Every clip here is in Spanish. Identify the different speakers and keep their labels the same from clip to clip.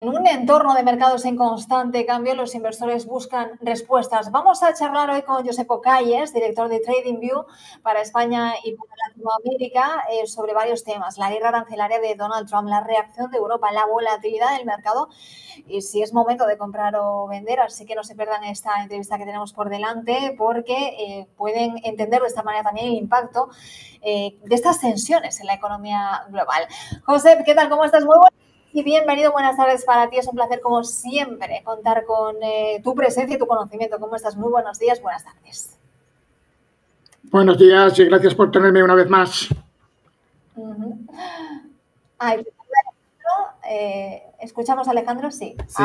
Speaker 1: En un entorno de mercados en constante cambio, los inversores buscan respuestas. Vamos a charlar hoy con Josep Ocalles, director de TradingView para España y para Latinoamérica, sobre varios temas. La guerra arancelaria de Donald Trump, la reacción de Europa, la volatilidad del mercado y si es momento de comprar o vender. Así que no se pierdan esta entrevista que tenemos por delante porque pueden entender de esta manera también el impacto de estas tensiones en la economía global. Josep, ¿qué tal? ¿Cómo estás? Muy buenas. Y bienvenido, buenas tardes para ti. Es un placer, como siempre, contar con tu presencia y tu conocimiento. ¿Cómo estás? Muy buenos días, buenas tardes.
Speaker 2: Buenos días y gracias por tenerme una vez más.
Speaker 1: ¿Escuchamos a Alejandro? Sí.
Speaker 3: Sí,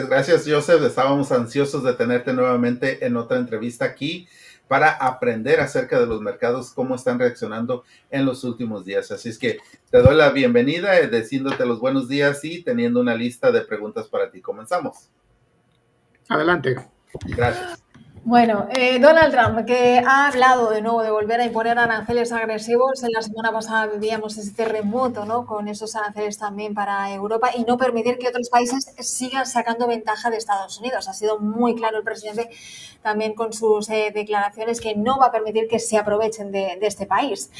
Speaker 3: gracias, Josep. Estábamos ansiosos de tenerte nuevamente en otra entrevista aquí para aprender acerca de los mercados, cómo están reaccionando en los últimos días. Así es que te doy la bienvenida, diciéndote los buenos días y teniendo una lista de preguntas para ti. Comenzamos.
Speaker 2: Adelante.
Speaker 3: Gracias.
Speaker 1: Bueno, Donald Trump, que ha hablado de nuevo de volver a imponer aranceles agresivos. En la semana pasada vivíamos ese terremoto, ¿no? Con esos aranceles también para Europa y no permitir que otros países sigan sacando ventaja de Estados Unidos. Ha sido muy claro el presidente también con sus declaraciones que no va a permitir que se aprovechen de este país.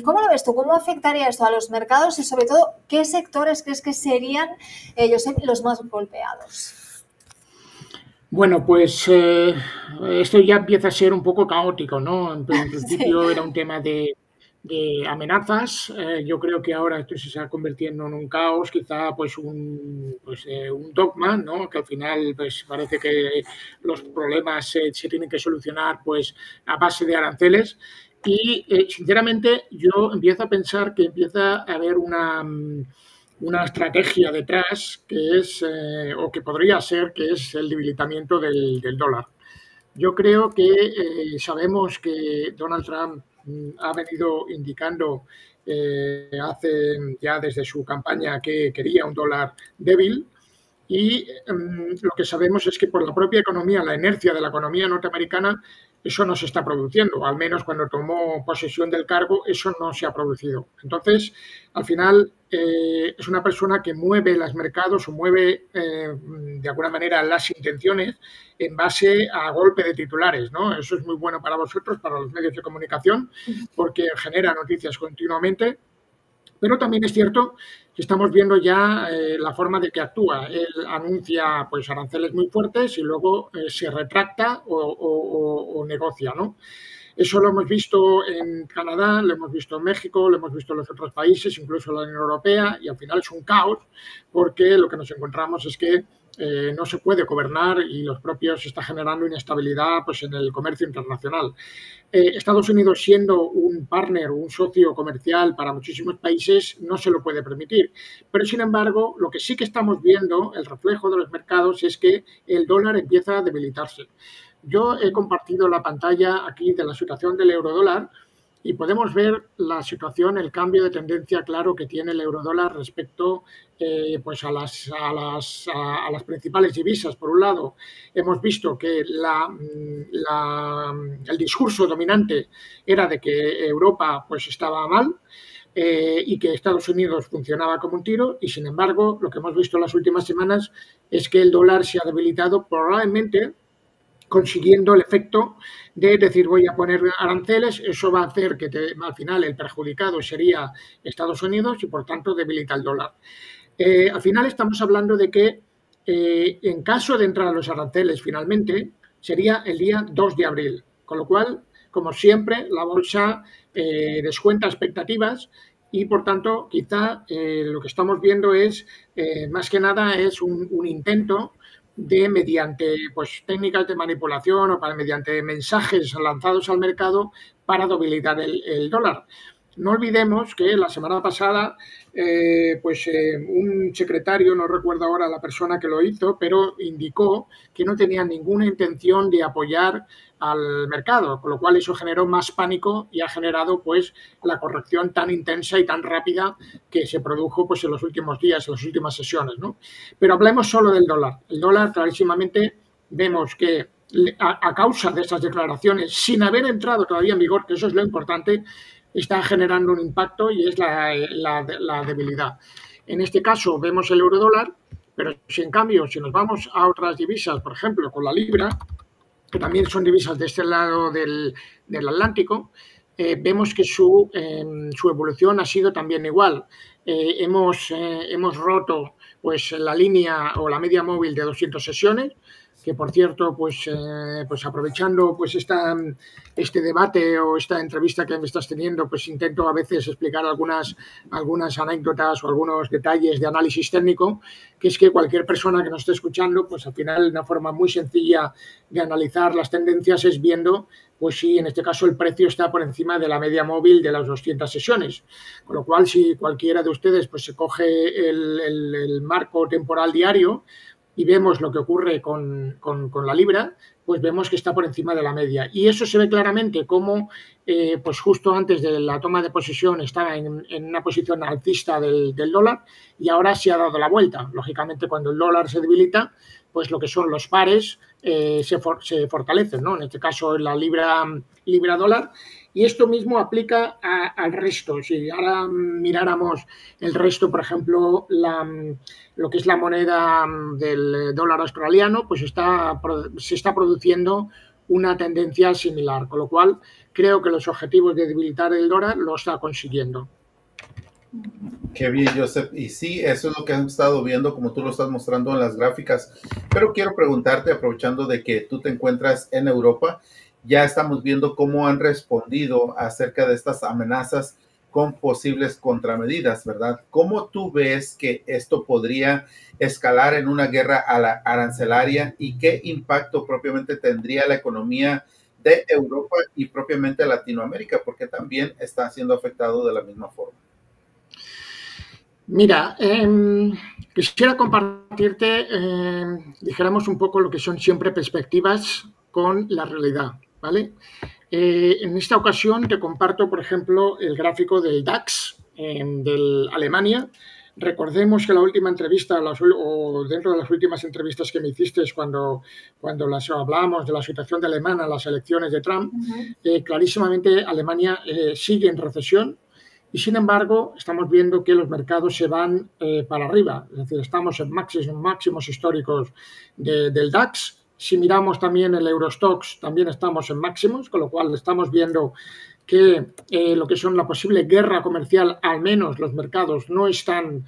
Speaker 1: ¿Cómo lo ves tú? ¿Cómo afectaría esto a los mercados y sobre todo qué sectores crees que serían, Josep, los más golpeados?
Speaker 2: Bueno, pues esto ya empieza a ser un poco caótico, ¿no? En principio sí. Era un tema de amenazas. Yo creo que ahora esto se está convirtiendo en un caos, quizá pues un dogma, ¿no? Que al final pues parece que los problemas se tienen que solucionar pues a base de aranceles. Y sinceramente yo empiezo a pensar que empieza a haber una estrategia detrás que es, o que podría ser, que es el debilitamiento del dólar. Yo creo que sabemos que Donald Trump ha venido indicando hace ya desde su campaña que quería un dólar débil y lo que sabemos es que por la propia economía, la inercia de la economía norteamericana, eso no se está produciendo, al menos cuando tomó posesión del cargo, eso no se ha producido. Entonces, al final, es una persona que mueve los mercados o mueve, de alguna manera, las intenciones en base a golpe de titulares, ¿no? Eso es muy bueno para vosotros, para los medios de comunicación, porque genera noticias continuamente. Pero también es cierto que estamos viendo ya la forma de que actúa. Él anuncia pues aranceles muy fuertes y luego se retracta o negocia, ¿no? Eso lo hemos visto en Canadá, lo hemos visto en México, lo hemos visto en los otros países, incluso en la Unión Europea, y al final es un caos porque lo que nos encontramos es que no se puede gobernar y los propios está generando inestabilidad pues, en el comercio internacional. Estados Unidos, siendo un partner, un socio comercial para muchísimos países, no se lo puede permitir. Pero, sin embargo, lo que sí que estamos viendo, el reflejo de los mercados, es que el dólar empieza a debilitarse. Yo he compartido la pantalla aquí de la situación del eurodólar y podemos ver la situación, el cambio de tendencia claro que tiene el eurodólar respecto pues a las principales divisas. Por un lado, hemos visto que el discurso dominante era de que Europa pues estaba mal, y que Estados Unidos funcionaba como un tiro y, sin embargo, lo que hemos visto en las últimas semanas es que el dólar se ha debilitado probablemente consiguiendo el efecto de decir voy a poner aranceles, eso va a hacer que al final el perjudicado sería Estados Unidos y por tanto debilita el dólar. Al final estamos hablando de que en caso de entrar a los aranceles finalmente sería el día 2 de abril, con lo cual, como siempre, la bolsa descuenta expectativas y por tanto quizá lo que estamos viendo es más que nada es un intento de mediante pues, técnicas de manipulación o mediante mensajes lanzados al mercado para debilitar el dólar. No olvidemos que la semana pasada un secretario, no recuerdo ahora la persona que lo hizo, pero indicó que no tenía ninguna intención de apoyar al mercado, con lo cual eso generó más pánico y ha generado pues la corrección tan intensa y tan rápida que se produjo pues en los últimos días, en las últimas sesiones, ¿no? Pero hablemos solo del dólar. El dólar clarísimamente vemos que a causa de estas declaraciones, sin haber entrado todavía en vigor, que eso es lo importante, está generando un impacto y es la debilidad. En este caso vemos el eurodólar Pero si en cambio, si nos vamos a otras divisas, por ejemplo, con la libra, que también son divisas de este lado del Atlántico, vemos que su evolución ha sido también igual. Hemos roto pues la línea o la media móvil de 200 sesiones, que por cierto, pues aprovechando pues este debate o esta entrevista que me estás teniendo, pues intento a veces explicar algunas anécdotas o algunos detalles de análisis técnico, que es que cualquier persona que nos esté escuchando, pues al final una forma muy sencilla de analizar las tendencias es viendo pues si en este caso el precio está por encima de la media móvil de las 200 sesiones. Con lo cual, si cualquiera de ustedes pues se coge el marco temporal diario y vemos lo que ocurre con la libra, pues vemos que está por encima de la media. Y eso se ve claramente como pues justo antes de la toma de posesión estaba en una posición alcista del dólar y ahora se ha dado la vuelta. Lógicamente, cuando el dólar se debilita, pues lo que son los pares se fortalecen, ¿no? En este caso, la libra-dólar. Y esto mismo aplica al resto. Si ahora miráramos el resto, por ejemplo, lo que es la moneda del dólar australiano, pues se está produciendo una tendencia similar, con lo cual creo que los objetivos de debilitar el dólar lo está consiguiendo.
Speaker 3: Qué bien, Joseph. Y sí, eso es lo que hemos estado viendo, como tú lo estás mostrando en las gráficas. Pero quiero preguntarte, aprovechando de que tú te encuentras en Europa, ya estamos viendo cómo han respondido acerca de estas amenazas con posibles contramedidas, ¿verdad? ¿Cómo tú ves que esto podría escalar en una guerra arancelaria y qué impacto propiamente tendría la economía de Europa y propiamente Latinoamérica? Porque también está siendo afectado de la misma forma.
Speaker 2: Mira, quisiera compartirte, dijéramos un poco lo que son siempre perspectivas con la realidad, ¿vale? En esta ocasión te comparto, por ejemplo, el gráfico del DAX de Alemania. Recordemos que la última entrevista, o dentro de las últimas entrevistas que me hiciste cuando hablábamos de la situación de Alemania en las elecciones de Trump, clarísimamente Alemania sigue en recesión. Y sin embargo, estamos viendo que los mercados se van para arriba, es decir, estamos en máximos históricos del DAX. Si miramos también el Eurostoxx, también estamos en máximos, con lo cual estamos viendo que lo que son la posible guerra comercial, al menos los mercados no están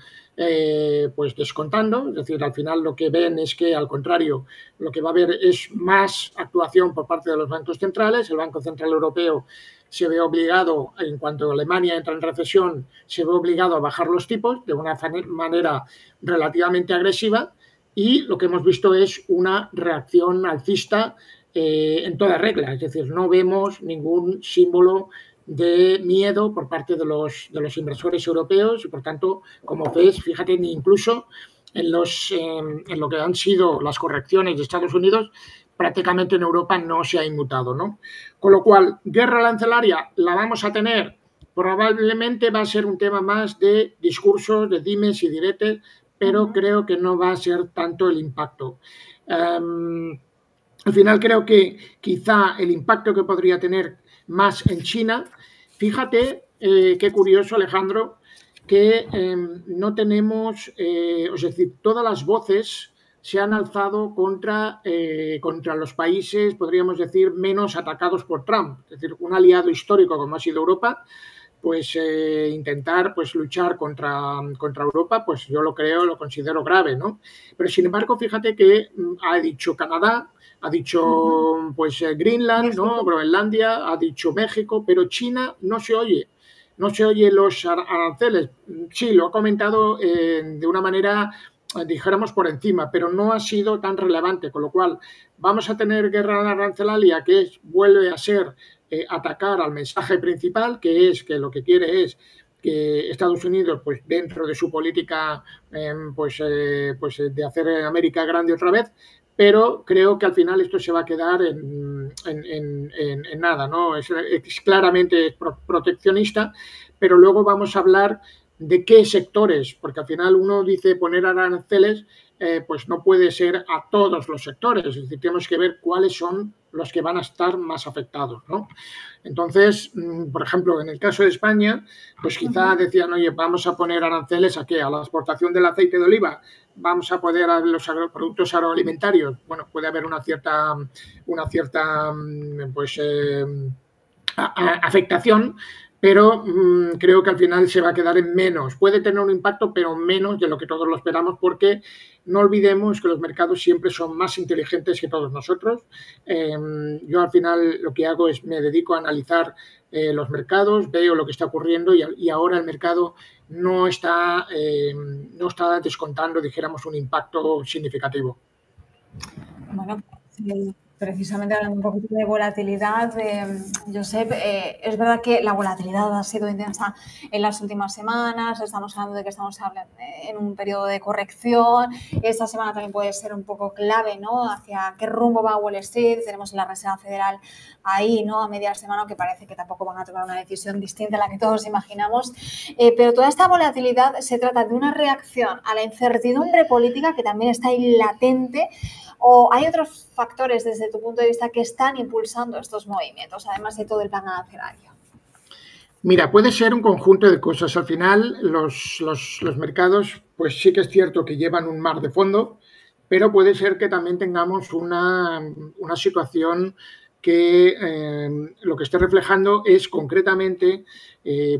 Speaker 2: pues descontando, es decir, al final lo que ven es que, al contrario, lo que va a haber es más actuación por parte de los bancos centrales. El Banco Central Europeo se ve obligado, en cuanto Alemania entra en recesión, se ve obligado a bajar los tipos de una manera relativamente agresiva, y lo que hemos visto es una reacción alcista en toda regla, es decir, no vemos ningún símbolo de miedo por parte de los inversores europeos y, por tanto, como ves, fíjate, ni incluso en lo que han sido las correcciones de Estados Unidos, prácticamente en Europa no se ha inmutado, ¿no? Con lo cual, guerra arancelaria la vamos a tener, probablemente va a ser un tema más de discursos, de dimes y diretes, pero creo que no va a ser tanto el impacto. Al final creo que quizá el impacto que podría tener más en China, fíjate qué curioso, Alejandro, que no tenemos, es decir, todas las voces se han alzado contra los países, podríamos decir, menos atacados por Trump. Es decir, un aliado histórico como ha sido Europa, pues intentar pues luchar contra Europa, pues yo lo considero grave, ¿no? Pero sin embargo, fíjate que ha dicho Canadá, ha dicho pues Greenland, ¿no? Groenlandia, ha dicho México, pero China no se oye. No se oye los aranceles. Sí, lo ha comentado de una manera, dijéramos, por encima, pero no ha sido tan relevante, con lo cual vamos a tener guerra arancelaria que vuelve a ser atacar al mensaje principal, que es que lo que quiere es que Estados Unidos, pues dentro de su política de hacer América grande otra vez, pero creo que al final esto se va a quedar en nada, ¿no? Es claramente proteccionista, pero luego vamos a hablar de qué sectores, porque al final uno dice poner aranceles, pues no puede ser a todos los sectores, es decir, tenemos que ver cuáles son los que van a estar más afectados, ¿no? Entonces, por ejemplo, en el caso de España, pues quizá decían, oye, vamos a poner aranceles ¿a qué? A la exportación del aceite de oliva, vamos a poder a los productos agroalimentarios. Bueno, puede haber una cierta pues, afectación, pero creo que al final se va a quedar en menos. Puede tener un impacto, pero menos de lo que todos lo esperamos, porque no olvidemos que los mercados siempre son más inteligentes que todos nosotros. Yo al final lo que hago es me dedico a analizar los mercados, veo lo que está ocurriendo y ahora el mercado no está descontando, dijéramos, un impacto significativo.
Speaker 1: Bueno, sí. Precisamente hablando un poquito de volatilidad, Josep, es verdad que la volatilidad ha sido intensa en las últimas semanas, estamos hablando de que estamos en un periodo de corrección, esta semana también puede ser un poco clave, ¿no?, hacia qué rumbo va Wall Street, tenemos la Reserva Federal ahí, ¿no?, a media semana, que parece que tampoco van a tomar una decisión distinta a la que todos imaginamos, pero toda esta volatilidad se trata de una reacción a la incertidumbre política que también está ahí latente, ¿o hay otros factores desde tu punto de vista que están impulsando estos movimientos, además de todo el plan arancelario?
Speaker 2: Mira, puede ser un conjunto de cosas. Al final, los mercados, pues sí que es cierto que llevan un mar de fondo, pero puede ser que también tengamos una situación que lo que esté reflejando es concretamente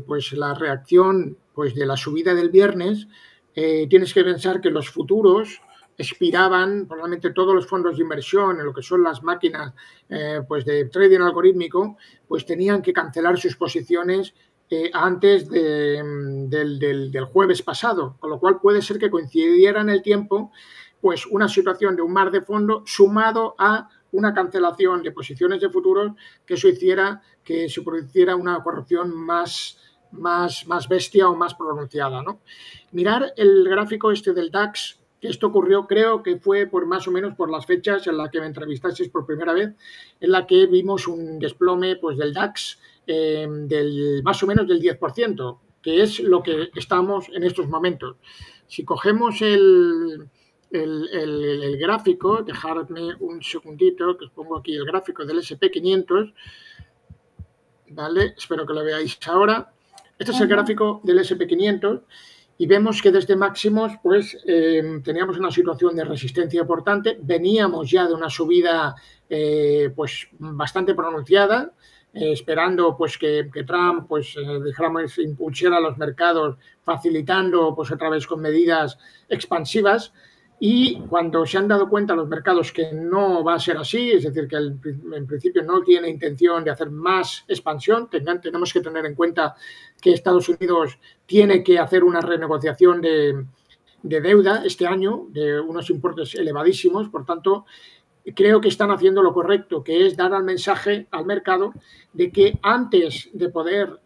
Speaker 2: pues la reacción pues de la subida del viernes. Tienes que pensar que los futuros expiraban, probablemente todos los fondos de inversión en lo que son las máquinas pues de trading algorítmico, pues tenían que cancelar sus posiciones antes del jueves pasado, con lo cual puede ser que coincidiera en el tiempo pues una situación de un mar de fondo sumado a una cancelación de posiciones de futuros, que eso hiciera que se produciera una corrección más bestia o más pronunciada, ¿no? Mirar el gráfico este del DAX. Esto ocurrió, creo que fue por más o menos por las fechas en las que me entrevistasteis por primera vez, en la que vimos un desplome pues, del DAX del más o menos del 10%, que es lo que estamos en estos momentos. Si cogemos el gráfico, dejadme un segundito, que os pongo aquí el gráfico del S&P 500, ¿vale? Espero que lo veáis ahora. Este es el gráfico del S&P 500. Y vemos que desde máximos pues teníamos una situación de resistencia importante, veníamos ya de una subida pues bastante pronunciada, esperando pues que Trump pues dijéramos impulsara los mercados, facilitando pues otra vez con medidas expansivas. Y cuando se han dado cuenta los mercados que no va a ser así, es decir, que en principio no tiene intención de hacer más expansión, tenemos que tener en cuenta que Estados Unidos tiene que hacer una renegociación de deuda este año de unos importes elevadísimos, por tanto, creo que están haciendo lo correcto, que es dar el mensaje al mercado de que antes de poder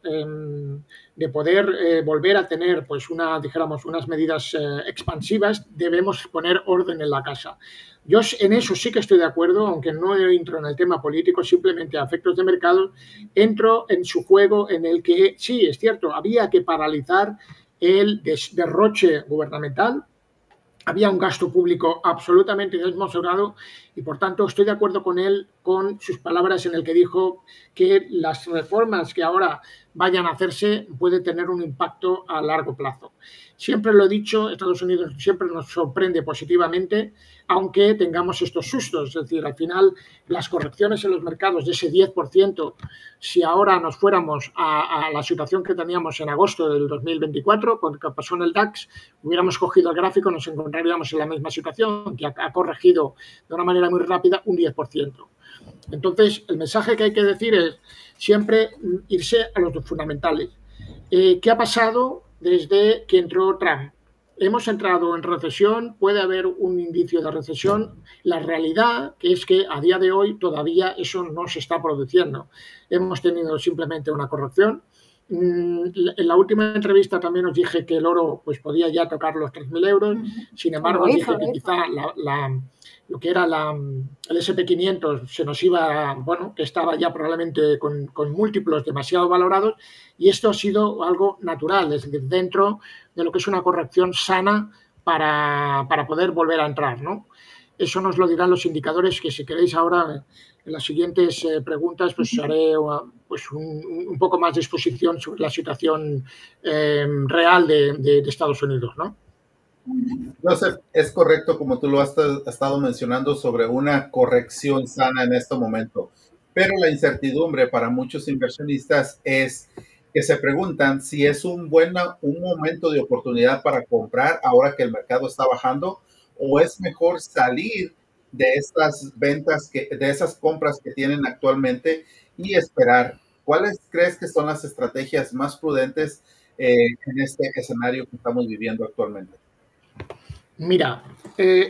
Speaker 2: volver a tener pues unas medidas expansivas, debemos poner orden en la casa. Yo en eso sí que estoy de acuerdo, aunque no entro en el tema político, simplemente a efectos de mercado, entro en su juego en el que sí, es cierto, había que paralizar el derroche gubernamental. Había un gasto público absolutamente desmesurado y, por tanto, estoy de acuerdo con él, con sus palabras en el que dijo que las reformas que ahora vayan a hacerse puede tener un impacto a largo plazo. Siempre lo he dicho, Estados Unidos siempre nos sorprende positivamente, aunque tengamos estos sustos. Es decir, al final, las correcciones en los mercados de ese 10%, si ahora nos fuéramos a la situación que teníamos en agosto del 2024, cuando pasó en el DAX, hubiéramos cogido el gráfico, nos encontraríamos en la misma situación, que ha corregido de una manera muy rápida un 10%. Entonces, el mensaje que hay que decir es siempre irse a los fundamentales. ¿Qué ha pasado desde que entró Trump? Hemos entrado en recesión, puede haber un indicio de recesión. La realidad es que a día de hoy todavía eso no se está produciendo. Hemos tenido simplemente una corrección. En la última entrevista también os dije que el oro pues podía ya tocar los 3.000 euros. Sin embargo, dije que quizá lo que era el S&P 500 se nos iba, bueno, que estaba ya probablemente con múltiplos demasiado valorados, y esto ha sido algo natural, es decir, dentro de lo que es una corrección sana para poder volver a entrar, ¿no? eso nos lo dirán los indicadores, que si queréis ahora en las siguientes preguntas pues haré pues un poco más de exposición sobre la situación real de Estados Unidos, ¿no?
Speaker 3: Joseph, es correcto como tú lo has estado mencionando sobre una corrección sana en este momento, pero la incertidumbre para muchos inversionistas es que se preguntan si es un momento de oportunidad para comprar ahora que el mercado está bajando, o es mejor salir de estas ventas, de esas compras que tienen actualmente y esperar. ¿Cuáles crees que son las estrategias más prudentes en este escenario que estamos viviendo actualmente?
Speaker 2: Mira,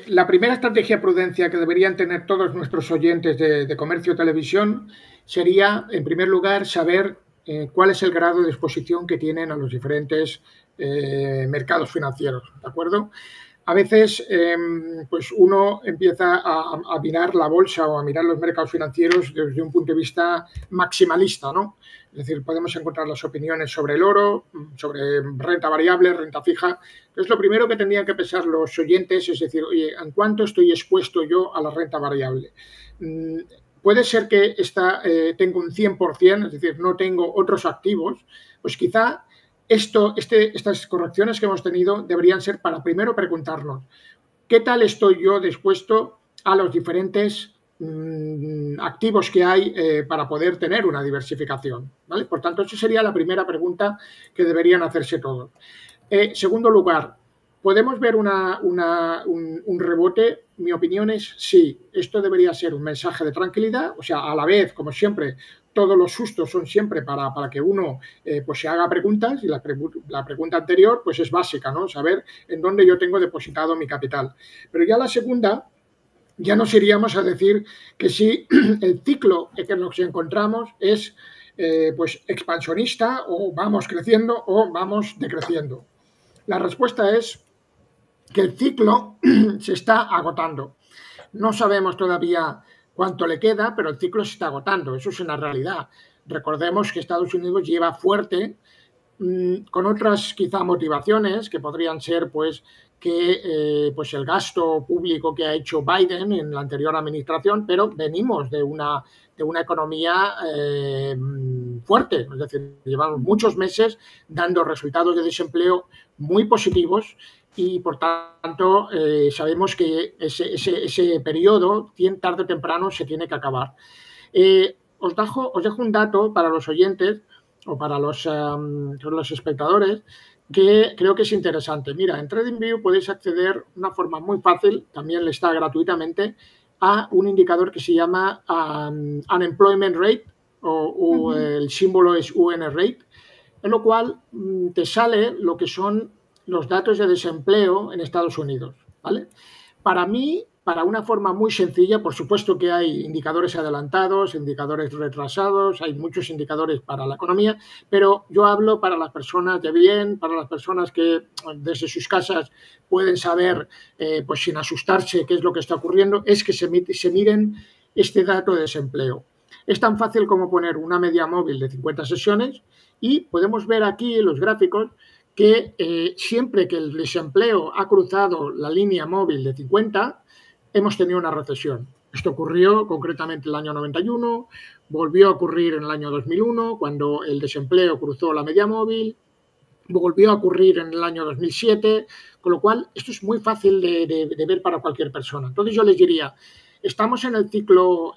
Speaker 2: la primera estrategia prudencia que deberían tener todos nuestros oyentes de comercio televisión sería, en primer lugar, saber cuál es el grado de exposición que tienen a los diferentes mercados financieros, ¿de acuerdo? A veces, pues uno empieza a mirar la bolsa o a mirar los mercados financieros desde un punto de vista maximalista, ¿no? Es decir, podemos encontrar las opiniones sobre el oro, sobre renta variable, renta fija. Entonces, lo primero que tendrían que pensar los oyentes es decir, oye, ¿en cuánto estoy expuesto yo a la renta variable? Puede ser que tengo un 100%, es decir, no tengo otros activos, pues quizá estas correcciones que hemos tenido deberían ser para primero preguntarnos ¿qué tal estoy yo dispuesto a los diferentes activos que hay para poder tener una diversificación? ¿Vale? Por tanto, esa sería la primera pregunta que deberían hacerse todos. Segundo lugar, ¿podemos ver un rebote? Mi opinión es sí. Esto debería ser un mensaje de tranquilidad, o sea, a la vez, como siempre, todos los sustos son siempre para que uno pues se haga preguntas, y la pregunta anterior pues es básica, ¿no? Saber en dónde yo tengo depositado mi capital. Pero ya la segunda, ya nos iríamos a decir que si el ciclo en que nos encontramos es pues expansionista, o vamos creciendo o vamos decreciendo. La respuesta es que el ciclo se está agotando. No sabemos todavía cuánto le queda, pero el ciclo se está agotando. Eso es una realidad. Recordemos que Estados Unidos lleva fuerte con otras quizá motivaciones que podrían ser pues que pues el gasto público que ha hecho Biden en la anterior administración, pero venimos de una economía fuerte, es decir, llevamos muchos meses dando resultados de desempleo muy positivos y por tanto sabemos que ese periodo tarde o temprano se tiene que acabar. Os dejo un dato para los oyentes o para los espectadores que creo que es interesante. Mira, en TradingView podéis acceder de una forma muy fácil, también le está gratuitamente, a un indicador que se llama Unemployment Rate o el símbolo es UN Rate, en lo cual te sale lo que son los datos de desempleo en Estados Unidos, ¿vale? Para mí, para una forma muy sencilla, por supuesto que hay indicadores adelantados, indicadores retrasados, hay muchos indicadores para la economía, pero yo hablo para las personas de bien, para las personas que desde sus casas pueden saber, pues sin asustarse, qué es lo que está ocurriendo, es que se miren este dato de desempleo. Es tan fácil como poner una media móvil de 50 sesiones y podemos ver aquí en los gráficos que siempre que el desempleo ha cruzado la línea móvil de 50, hemos tenido una recesión. Esto ocurrió concretamente en el año 91, volvió a ocurrir en el año 2001, cuando el desempleo cruzó la media móvil, volvió a ocurrir en el año 2007, con lo cual esto es muy fácil de ver para cualquier persona. Entonces yo les diría, ¿estamos en el ciclo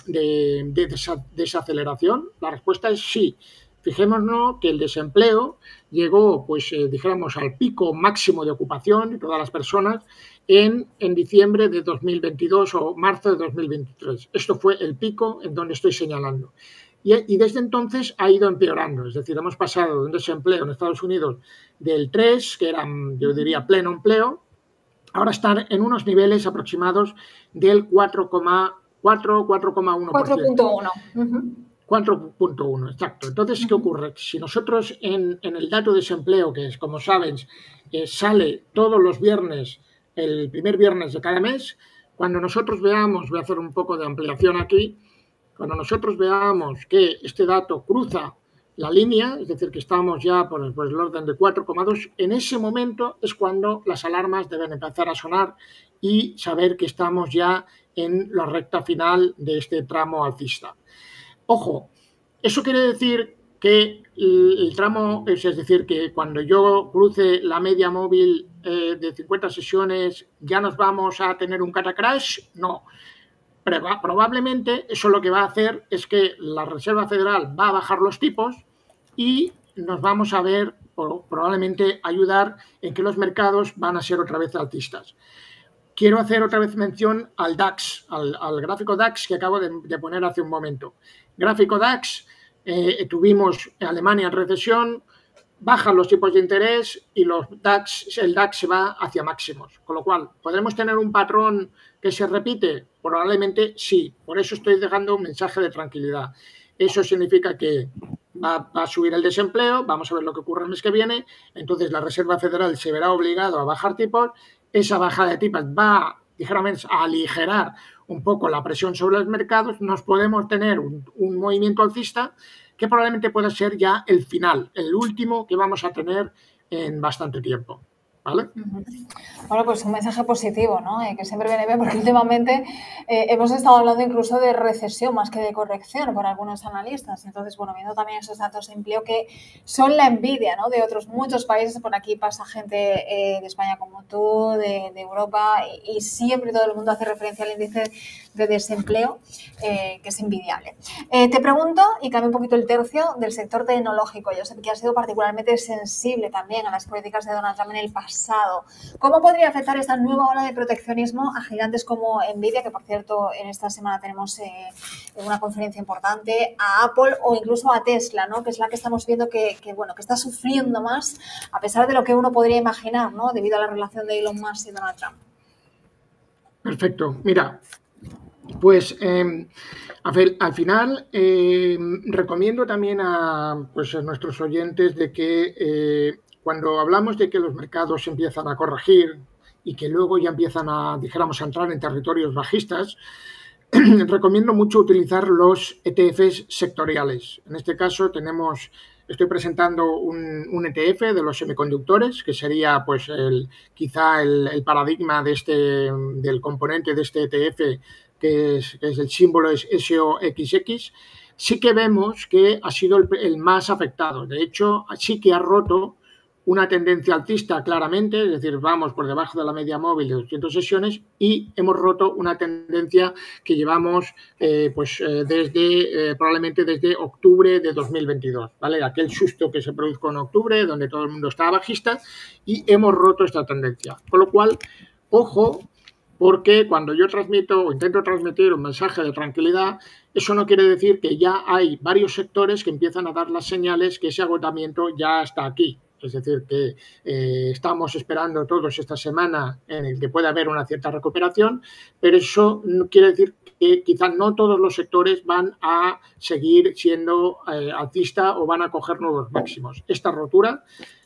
Speaker 2: de desaceleración? La respuesta es sí. Fijémonos que el desempleo llegó, pues dijéramos, al pico máximo de ocupación de todas las personas en diciembre de 2022 o marzo de 2023. Esto fue el pico en donde estoy señalando. Y desde entonces ha ido empeorando. Es decir, hemos pasado de un desempleo en Estados Unidos del 3, que era, yo diría, pleno empleo, ahora están en unos niveles aproximados del 4,1%.
Speaker 1: 4.1.
Speaker 2: 4.1, exacto. Entonces, ¿qué ocurre? Si nosotros en el dato de desempleo, que es, como saben, sale todos los viernes, el primer viernes de cada mes, cuando nosotros veamos, voy a hacer un poco de ampliación aquí, cuando nosotros veamos que este dato cruza la línea, es decir, que estamos ya por el orden de 4,2, en ese momento es cuando las alarmas deben empezar a sonar y saber que estamos ya en la recta final de este tramo alcista. Ojo, eso quiere decir que el tramo, es decir, que cuando yo cruce la media móvil de 50 sesiones, ¿ya nos vamos a tener un catacrash? No. Probablemente eso lo que va a hacer es que la Reserva Federal va a bajar los tipos y nos vamos a ver, o probablemente ayudar en que los mercados van a ser otra vez alcistas. Quiero hacer otra vez mención al DAX, al gráfico DAX que acabo de poner hace un momento. Gráfico DAX, tuvimos Alemania en recesión, bajan los tipos de interés y el DAX se va hacia máximos. Con lo cual, ¿podremos tener un patrón que se repite? Probablemente sí. Por eso estoy dejando un mensaje de tranquilidad. Eso significa que va a subir el desempleo, vamos a ver lo que ocurre el mes que viene, entonces la Reserva Federal se verá obligado a bajar tipos, esa bajada de tipos va, dijéramos, a aligerar un poco la presión sobre los mercados, nos podemos tener un movimiento alcista que probablemente pueda ser ya el final, el último que vamos a tener en bastante tiempo. ¿Vale?
Speaker 1: Bueno, pues un mensaje positivo, ¿no? Que siempre viene bien, porque últimamente hemos estado hablando incluso de recesión más que de corrección por algunos analistas. Entonces, bueno, viendo también esos datos de empleo que son la envidia, ¿no? De otros muchos países. Por aquí pasa gente de España como tú, de Europa, y siempre todo el mundo hace referencia al índice de desempleo, que es envidiable. Te pregunto, y cambio un poquito el tercio, del sector tecnológico. Yo sé que ha sido particularmente sensible también a las políticas de Donald Trump en el pasado. ¿Cómo podría afectar esta nueva ola de proteccionismo a gigantes como Nvidia, que por cierto en esta semana tenemos una conferencia importante, a Apple o incluso a Tesla, ¿no? Que es la que estamos viendo que está sufriendo más, a pesar de lo que uno podría imaginar, ¿no? Debido a la relación de Elon Musk y Donald Trump?
Speaker 2: Perfecto. Mira, pues al final recomiendo también a nuestros oyentes de que cuando hablamos de que los mercados empiezan a corregir y que luego ya empiezan a entrar en territorios bajistas, recomiendo mucho utilizar los ETFs sectoriales. En este caso estoy presentando un ETF de los semiconductores, que sería pues quizá el paradigma del componente de este ETF, que es el símbolo es SOXX. Sí que vemos que ha sido el más afectado. De hecho, sí que ha roto una tendencia alcista claramente, es decir, vamos por debajo de la media móvil de 200 sesiones y hemos roto una tendencia que llevamos probablemente desde octubre de 2022, ¿vale? Aquel susto que se produjo en octubre, donde todo el mundo estaba bajista, y hemos roto esta tendencia. Con lo cual, ojo, porque cuando yo transmito o intento transmitir un mensaje de tranquilidad, eso no quiere decir que ya hay varios sectores que empiezan a dar las señales que ese agotamiento ya está aquí. Es decir, que estamos esperando todos esta semana en el que pueda haber una cierta recuperación, pero eso no quiere decir que quizás no todos los sectores van a seguir siendo alcista o van a coger nuevos máximos. Esta rotura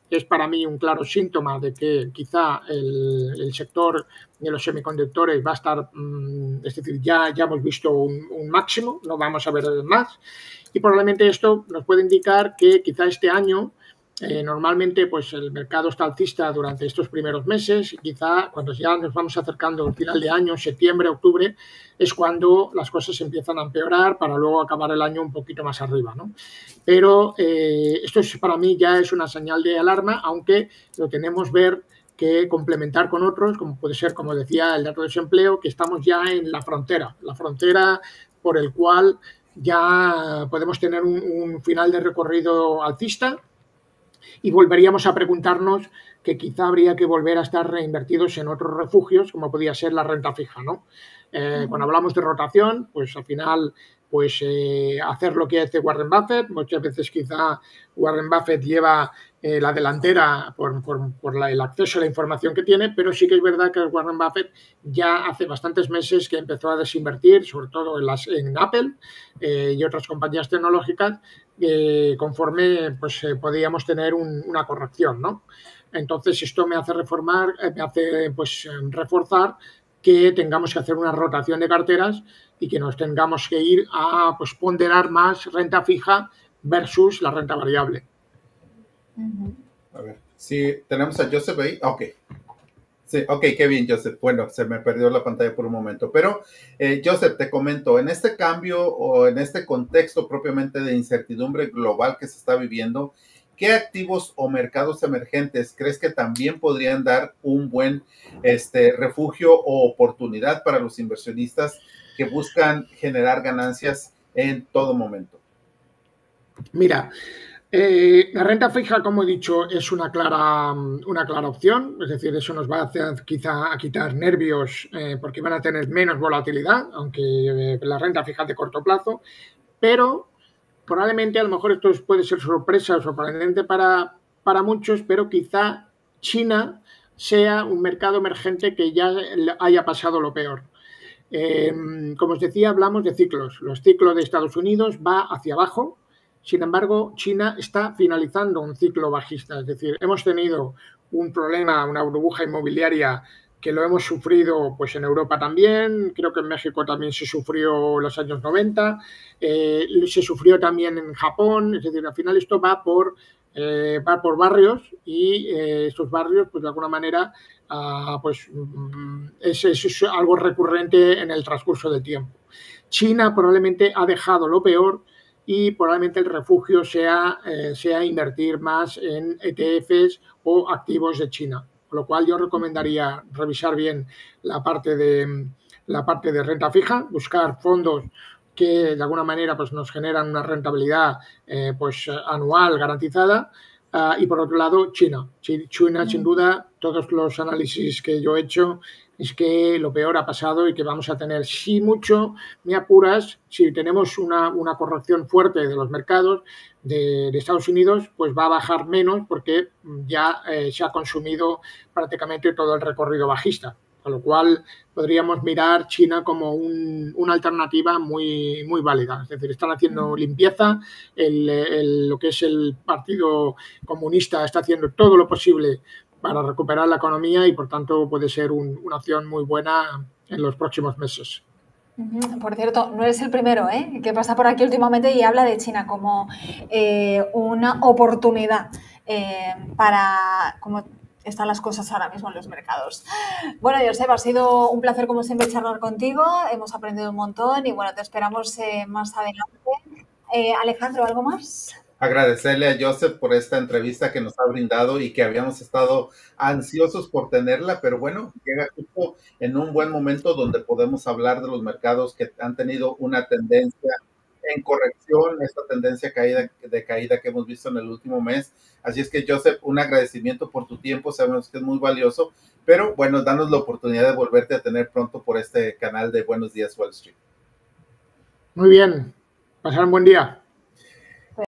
Speaker 2: es para mí un claro síntoma de que quizá el sector de los semiconductores va a estar, es decir, ya hemos visto un máximo, no vamos a ver más, y probablemente esto nos puede indicar que quizá este año normalmente pues el mercado está alcista durante estos primeros meses y quizá cuando ya nos vamos acercando al final de año, septiembre, octubre, es cuando las cosas empiezan a empeorar para luego acabar el año un poquito más arriba, ¿no? Pero esto para mí ya es una señal de alarma, aunque lo tenemos que complementar con otros, como puede ser, como decía, el dato de desempleo, que estamos ya en la frontera por el cual ya podemos tener un final de recorrido alcista y volveríamos a preguntarnos que quizá habría que volver a estar reinvertidos en otros refugios, como podía ser la renta fija, ¿no? Cuando hablamos de rotación, pues al final, pues hacer lo que hace Warren Buffett. Muchas veces quizá Warren Buffett lleva la delantera por el acceso a la información que tiene, pero sí que es verdad que Warren Buffett ya hace bastantes meses que empezó a desinvertir, sobre todo en Apple y otras compañías tecnológicas, conforme pues podíamos tener una corrección, ¿no? Entonces esto me hace reforzar que tengamos que hacer una rotación de carteras y que nos tengamos que ir a ponderar más renta fija versus la renta variable.
Speaker 3: A ver, sí, tenemos a Joseph ahí. Ok. Sí, ok, qué bien, Joseph. Bueno, se me perdió la pantalla por un momento, pero Joseph, te comento, en este cambio o en este contexto propiamente de incertidumbre global que se está viviendo, ¿qué activos o mercados emergentes crees que también podrían dar un buen refugio o oportunidad para los inversionistas que buscan generar ganancias en todo momento?
Speaker 2: Mira, la renta fija, como he dicho, es una clara opción, es decir, eso nos va a hacer quizá a quitar nervios porque van a tener menos volatilidad, aunque la renta fija de corto plazo, pero probablemente a lo mejor esto puede ser sorpresa o sorprendente para muchos, pero quizá China sea un mercado emergente que ya haya pasado lo peor. Como os decía, hablamos de ciclos. Los ciclos de Estados Unidos va hacia abajo. Sin embargo, China está finalizando un ciclo bajista. Es decir, hemos tenido un problema, una burbuja inmobiliaria que lo hemos sufrido pues en Europa también, creo que en México también se sufrió en los años 90, se sufrió también en Japón, es decir, al final esto va por barrios y estos barrios, pues de alguna manera, pues es algo recurrente en el transcurso del tiempo. China probablemente ha dejado lo peor y probablemente el refugio sea invertir más en ETFs o activos de China. Con lo cual yo recomendaría revisar bien la parte de renta fija, buscar fondos que de alguna manera pues, nos generan una rentabilidad anual garantizada. Y por otro lado, China. China, sin duda, todos los análisis que yo he hecho es que lo peor ha pasado y que vamos a tener, si mucho, me apuras, si tenemos una corrección fuerte de los mercados de Estados Unidos, pues va a bajar menos porque ya se ha consumido prácticamente todo el recorrido bajista. Con lo cual podríamos mirar China como una alternativa muy, muy válida. Es decir, están haciendo limpieza, lo que es el Partido Comunista está haciendo todo lo posible para recuperar la economía y, por tanto, puede ser una opción muy buena en los próximos meses.
Speaker 1: Por cierto, no eres el primero que pasa por aquí últimamente y habla de China como una oportunidad para... como están las cosas ahora mismo en los mercados. Bueno, Josep, ha sido un placer como siempre charlar contigo, hemos aprendido un montón y bueno, te esperamos más adelante. Alejandro, ¿algo más?
Speaker 3: Agradecerle a Joseph por esta entrevista que nos ha brindado y que habíamos estado ansiosos por tenerla, pero bueno, llega justo en un buen momento donde podemos hablar de los mercados que han tenido una tendencia en corrección, esta tendencia de caída que hemos visto en el último mes. Así es que, Joseph, un agradecimiento por tu tiempo, sabemos que es muy valioso, pero bueno, danos la oportunidad de volverte a tener pronto por este canal de Buenos Días Wall Street.
Speaker 2: Muy bien, pasar un buen día.